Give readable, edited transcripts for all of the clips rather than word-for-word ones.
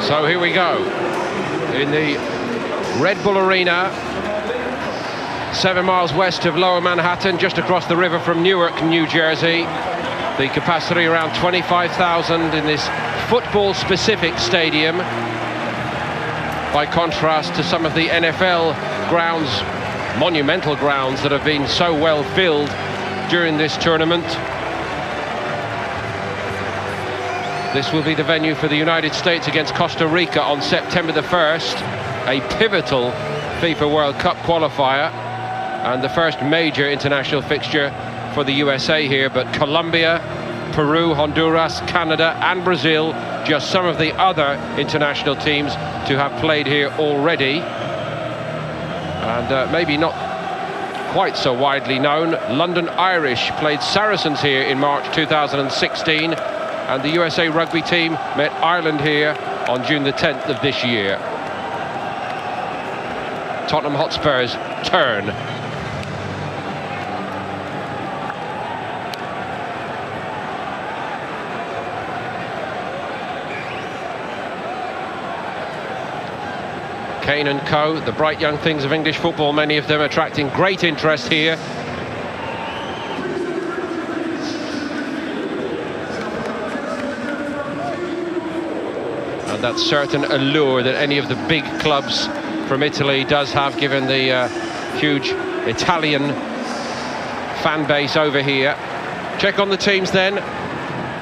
So here we go in the Red Bull Arena, 7 miles west of Lower Manhattan, just across the river from Newark, New Jersey. The capacity around 25,000 in this football-specific stadium, by contrast to some of the NFL grounds, monumental grounds that have been so well filled during this tournament. This will be the venue for the United States against Costa Rica on September the 1st, a pivotal FIFA World Cup qualifier and the first major international fixture for the USA here. But Colombia, Peru, Honduras, Canada and Brazil, just some of the other international teams to have played here already. And maybe not quite so widely known, London Irish played Saracens here in March 2016, and the USA rugby team met Ireland here on June the 10th of this year. Tottenham Hotspur's turn. Kane and co, the bright young things of English football, many of them attracting great interest here. And that certain allure that any of the big clubs from Italy does have, given the huge Italian fan base over here. Check on the teams then.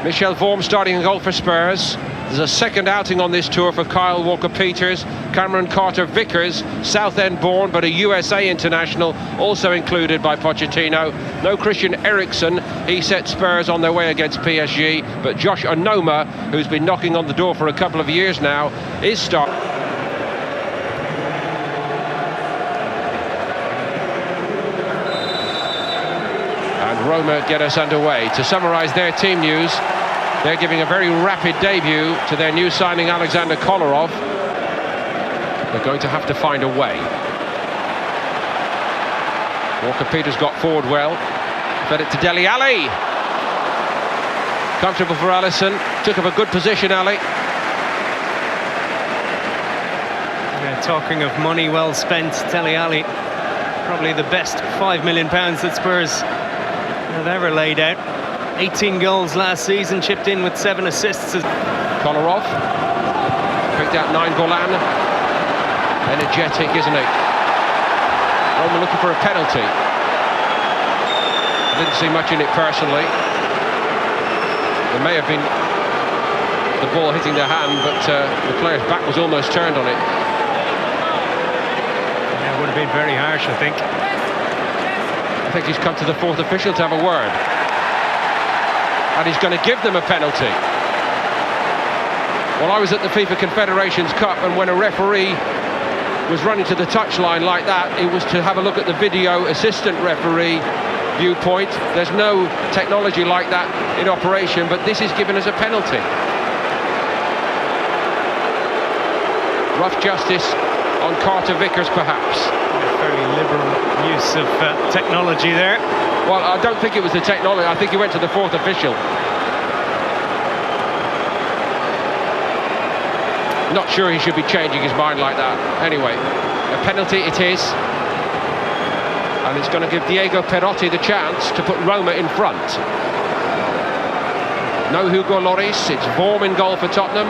Michel Vorm starting in goal for Spurs. There's a second outing on this tour for Kyle Walker-Peters. Cameron Carter-Vickers, Southend born but a USA international, also included by Pochettino. No Christian Eriksen, he set Spurs on their way against PSG, but Josh Onoma, who's been knocking on the door for a couple of years now, is starting. And Roma get us underway. To summarise their team news, they're giving a very rapid debut to their new signing Alexander Kolarov. They're going to have to find a way. Walker-Peters got forward well. Fed it to Dele Alli. Comfortable for Alisson. Took up a good position, Ali. Yeah, talking of money well spent, Dele Alli, probably the best £5 million that Spurs have ever laid out. 18 goals last season, chipped in with 7 assists. Kolarov picked out Nainggolan. Energetic, isn't he? Roma looking for a penalty. I didn't see much in it personally. There may have been the ball hitting their hand, but the player's back was almost turned on it. Yeah, it would have been very harsh, I think. I think he's come to the fourth official to have a word. And he's going to give them a penalty. Well, I was at the FIFA Confederations Cup, and when a referee was running to the touchline like that, it was to have a look at the video assistant referee viewpoint. There's no technology like that in operation, but this is given as a penalty. Rough justice on Carter-Vickers, perhaps. A fairly liberal use of technology there. Well, I don't think it was the technology. I think he went to the fourth official. Not sure he should be changing his mind like that. Anyway, a penalty it is. And it's going to give Diego Perotti the chance to put Roma in front. No Hugo Lloris, it's Vorm in goal for Tottenham.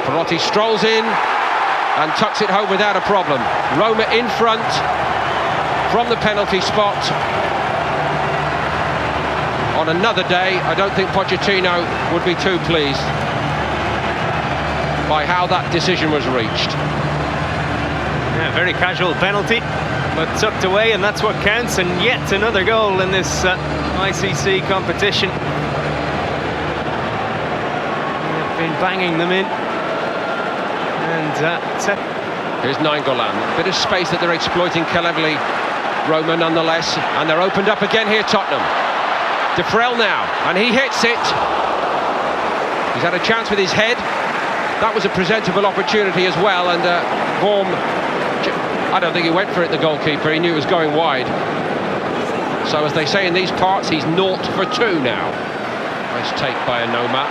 Perotti strolls in and tucks it home without a problem. Roma in front from the penalty spot. On another day, I don't think Pochettino would be too pleased by how that decision was reached. Yeah, very casual penalty, but tucked away, and that's what counts. And yet another goal in this ICC competition. They've been banging them in. And here's Nainggolan. Bit of space that they're exploiting cleverly, Roma nonetheless. And they're opened up again here, Tottenham. Defrel now, and he hits it. He's had a chance with his head. That was a presentable opportunity as well, and Vorm I don't think he went for it, the goalkeeper. He knew it was going wide. So as they say in these parts, he's 0 for 2 now. Nice take by Noma.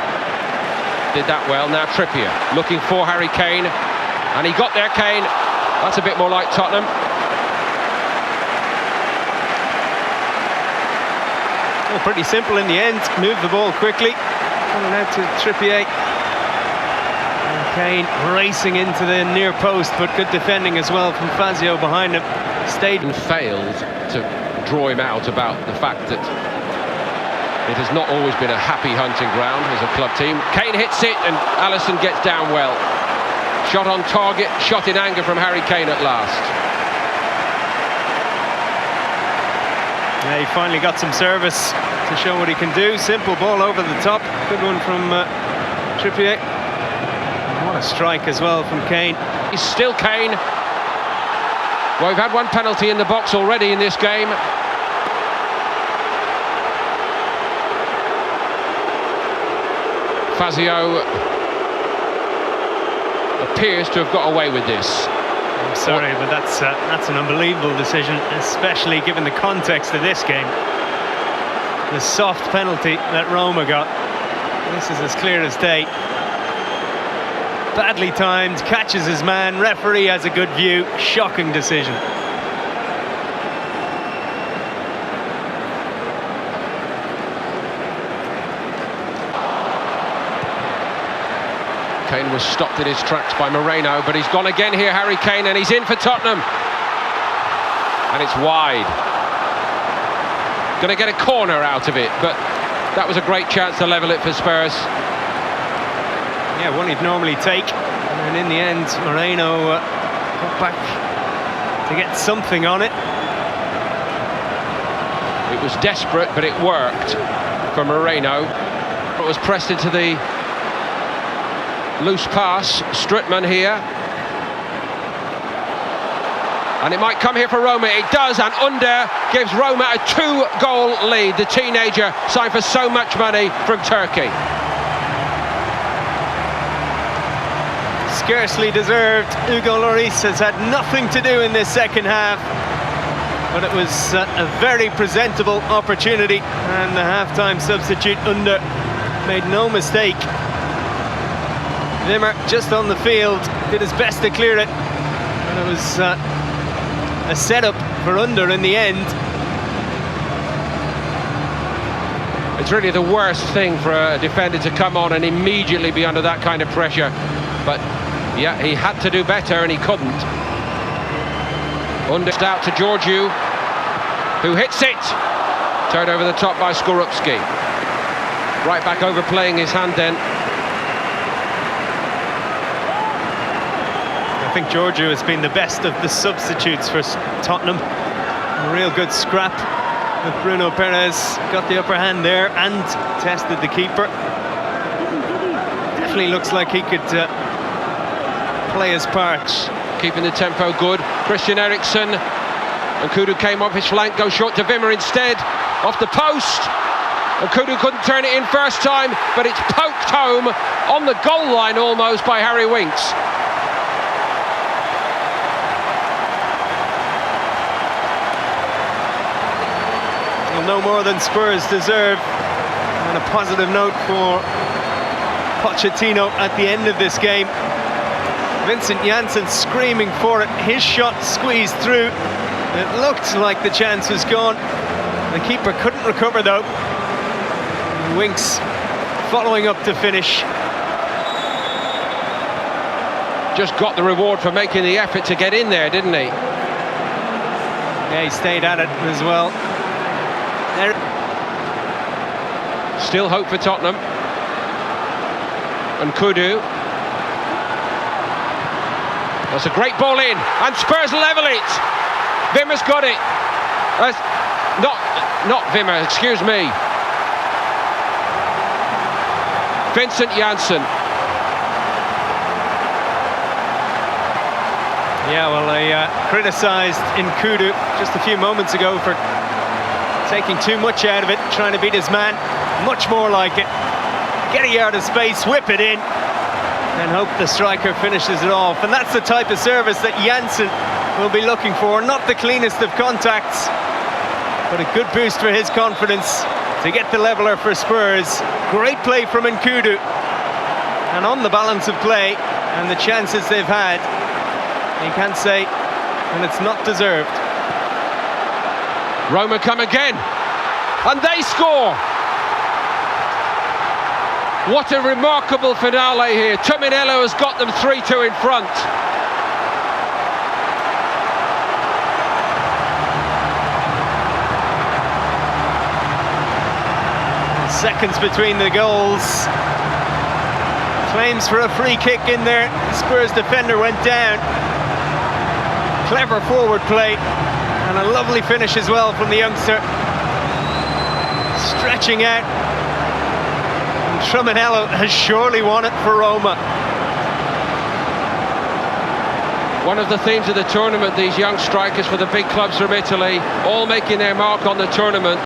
Did that well. Now Trippier looking for Harry Kane, and he got there. Kane. That's a bit more like Tottenham. Well, pretty simple in the end. Move the ball quickly. Coming out to Trippier. And Kane racing into the near post, but good defending as well from Fazio behind him. Stayed and failed to draw him out about the fact that it has not always been a happy hunting ground as a club team. Kane hits it and Alisson gets down well. Shot on target, shot in anger from Harry Kane at last. Yeah, he finally got some service to show what he can do. Simple ball over the top. Good one from Trippier. What a strike as well from Kane. He's still Kane. Well, we've had one penalty in the box already in this game. Fazio appears to have got away with this. I'm sorry, but that's an unbelievable decision, especially given the context of this game. The soft penalty that Roma got. This is as clear as day. Badly timed, catches his man, referee has a good view. Shocking decision. Kane was stopped in his tracks by Moreno, but he's gone again here, Harry Kane, and he's in for Tottenham. And it's wide. Going to get a corner out of it, but that was a great chance to level it for Spurs. Yeah, one he'd normally take, and in the end, Moreno got back to get something on it. It was desperate, but it worked for Moreno. It was pressed into the loose pass. Strittman here, and it might come here for Roma. It does, and Under gives Roma a 2-goal lead. The teenager signed for so much money from Turkey. Scarcely deserved. Hugo Lloris has had nothing to do in this second half, but it was a very presentable opportunity, and the half-time substitute Under made no mistake. Wimmer just on the field, did his best to clear it, and it was a setup for Under in the end. It's really the worst thing for a defender to come on and immediately be under that kind of pressure, but yeah, he had to do better and he couldn't. Under out to Georgiou, who hits it. Turned over the top by Skorupski. Right back over playing his hand then. I think Georgiou has been the best of the substitutes for Tottenham. A real good scrap with Bruno Perez. Got the upper hand there and tested the keeper. Definitely looks like he could play his parts. Keeping the tempo good. Christian Eriksen. And Kudu came off his flank, goes short to Wimmer instead. Off the post. And Kudu couldn't turn it in first time, but it's poked home on the goal line almost by Harry Winks. No more than Spurs deserve. And a positive note for Pochettino at the end of this game. Vincent Janssen screaming for it. His shot squeezed through. It looked like the chance was gone. The keeper couldn't recover though. Winks following up to finish. Just got the reward for making the effort to get in there, didn't he? Yeah, he stayed at it as well. There. Still hope for Tottenham. And Kudu. That's a great ball in, and Spurs level it. Wimmer's got it. Not Wimmer, excuse me. Vincent Janssen. Yeah, well, I criticised Nkudu just a few moments ago for taking too much out of it, trying to beat his man. Much more like it. Get a yard of space, whip it in, and hope the striker finishes it off. And that's the type of service that Janssen will be looking for. Not the cleanest of contacts, but a good boost for his confidence to get the leveller for Spurs. Great play from Nkudu, and on the balance of play and the chances they've had, you can't say, and it's not deserved. Roma come again, and they score! What a remarkable finale here. Tominello has got them 3-2 in front. Seconds between the goals. Claims for a free kick in there. Spurs defender went down. Clever forward play and a lovely finish as well from the youngster. Stretching out. And Tominello has surely won it for Roma. One of the themes of the tournament, these young strikers for the big clubs from Italy, all making their mark on the tournament.